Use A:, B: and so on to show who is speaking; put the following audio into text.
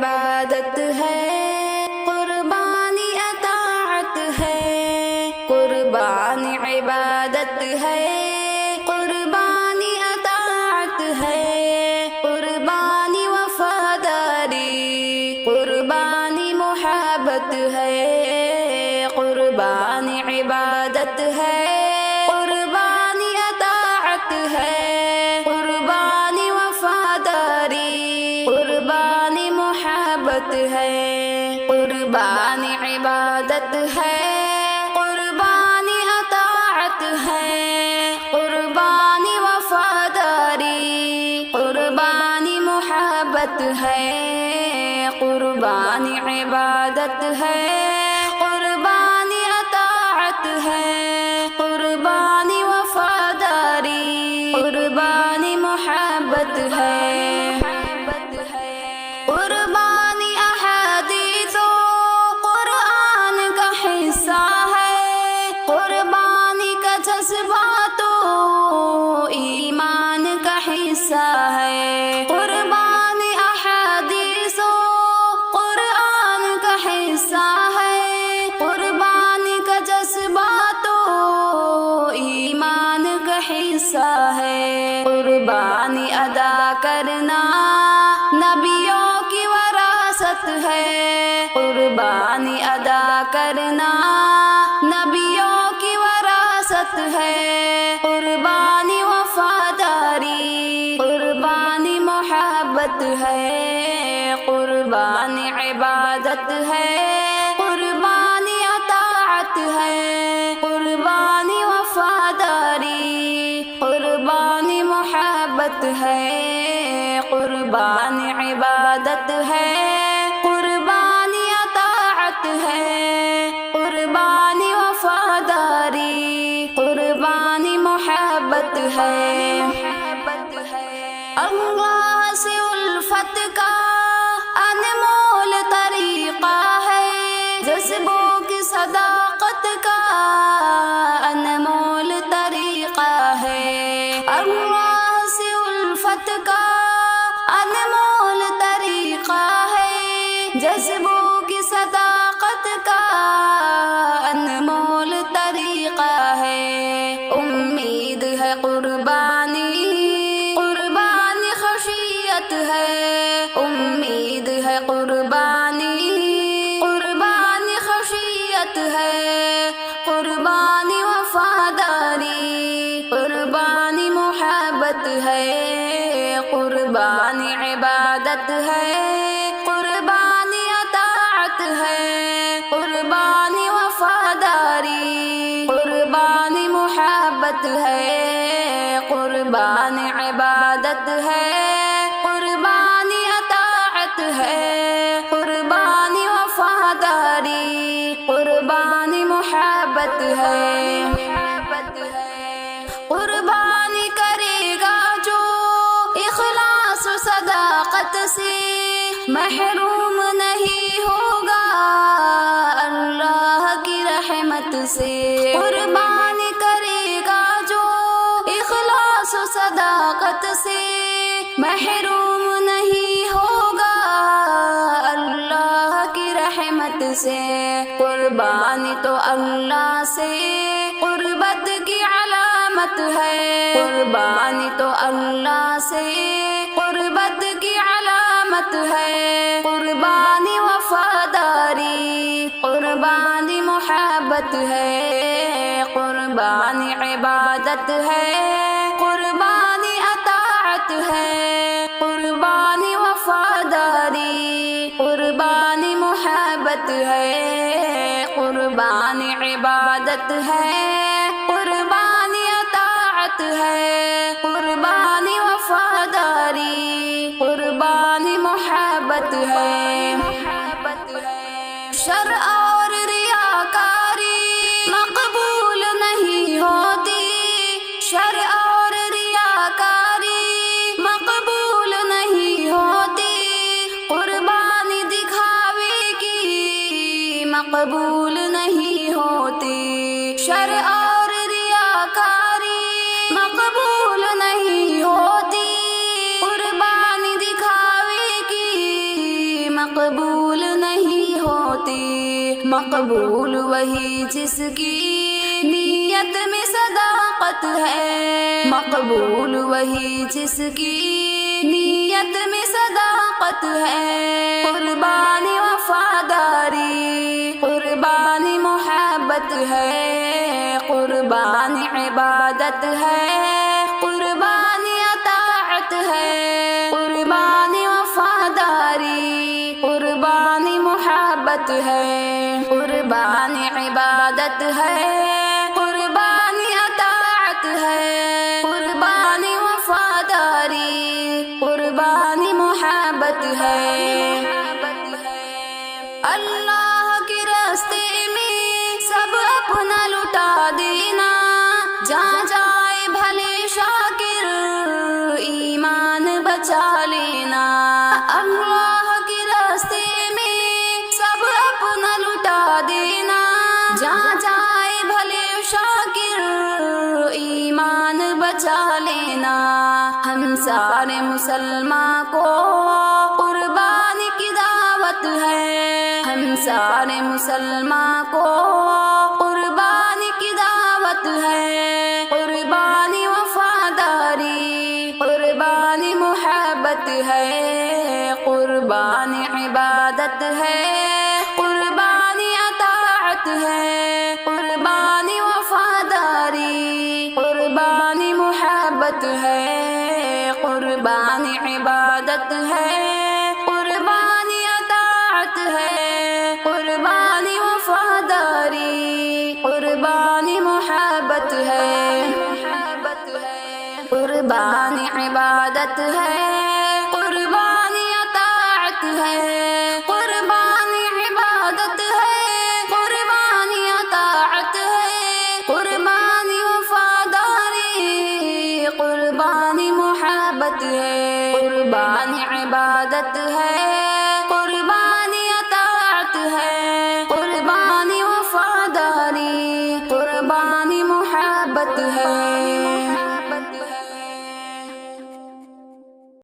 A: عبادت ہے، قربانی اطاعت ہے، قربانی عبادت ہے، قربانی اطاعت ہے، قربانی وفاداری، قربانی محبت ہے، قربانی عبادت ہے، قربانی اطاعت ہے، قربانی وفاداری، قربانی محبت ہے، قربانی عبادت ہے، قربانی اطاعت ہے، قربانی وفاداری، قربانی محبت ہے، قربانی عبادت ہے، قربانی اطاعت ہے، قربانی وفاداری، قربانی محبت ہے، قربانی احادیث و قرآن کا حصہ ہے، قربانی کا جذبات و ایمان کا حصہ ہے، قربانی احادیث و قرآن کا حصہ ہے، قربانی کا جذبات و ایمان کا حصہ ہے، قربانی ادا کرنا نبیوں کی وراثت ہے، قربانی ادا کرنا نبیوں کی وراثت ہے، قربانی وفاداری، قربانی محبت ہے، قربانی عبادت ہے، قربانی اطاعت ہے، قربانی وفاداری، قربانی محبت ہے، قربانی عبادت ہے، قربانی اطاعت ہے، قربانی وفاداری، قربانی محبت ہے، اللہ سے الفت کا انمول طریقہ ہے، جذبوں کی صداقت کا انمول طریقہ ہے، اللہ سے الفت کا انمول طریقہ ہے، جذبوں کی صداقت کا انمول طریقہ ہے، امید ہے قربانی، قربانی خشیت ہے، امید ہے قربانی، قربانی خشیت ہے، قربانی وفاداری، قربانی محبت ہے، قربانی عبادت ہے، قربانی اطاعت ہے، قربانی وفاداری، قربانی محبت ہے، قربانی عبادت ہے، قربانی اطاعت ہے، قربانی وفاداری، قربانی محبت ہے، قربانی کرے گا جو اخلاص و صداقت سے، محروم نہیں ہوگا اللہ کی رحمت سے، قربانی کرے گا جو اخلاص و صداقت سے، محروم نہیں ہوگا اللہ کی رحمت سے، قربانی تو اللہ سے قربت کی علامت ہے، قربانی تو اللہ سے قربت کی علامت ہے، قربانی وفاداری، قربانی محبت ہے، قربانی عبادت ہے، قربانی اطاعت ہے، قربانی وفاداری، قربانی محبت ہے، قربانی عبادت ہے، قربانی اطاعت ہے، قربانی وفاداری، قربانی محبت ہے، شرع اور ریاکاری مقبول نہیں ہوتی، شرع اور ریاکاری مقبول نہیں ہوتی، قربانی دکھاوے کی مقبول نہیں ہوتی، شرع اور ریاکاری مقبول نہیں ہوتی، قربانی دکھاوے کی مقبول وہی جس کی نیت میں صداقت ہے، مقبول وہی جس کی نیت میں صداقت ہے، قربانی وفاداری، قربانی محبت ہے، قربانی عبادت ہے، قربانی اطاعت ہے، قربانی وفاداری، قربانی محبت ہے، قربانی عبادت ہے، قربانی اطاعت ہے، قربانی وفاداری، قربانی محبت ہے۔ اللہ کے راستے میں سب اپنا لٹا دینا، جہاں جائے بھلے شاکر ایمان بچا لینا، اللہ کے راستے میں سب اپنا لٹا دینا، جہاں جائے بھلے شاکر ایمان بچا لینا، ہم سارے مسلمان کو قربانی کی دعوت ہے، ہم سارے مسلمان کو قربانی کی دعوت ہے، قربانی وفاداری، قربانی محبت ہے، قربانی عبادت ہے، قربانی اطاعت ہے، قربانی وفاداری، قربانی محبت ہے، قربانی عبادت ہے، قربانی اطاعت ہے، قربانی وفاداری، قربانی محبت ہے، قربانی عبادت ہے، قربانی اطاعت ہے، قربانی عبادت ہے، قربانی اطاعت ہے، قربانی وفاداری، قربانی محبت ہے، قربانی عبادت ہے، قربانی اطاعت ہے، قربانی وفاداری، قربانی محبت ہے۔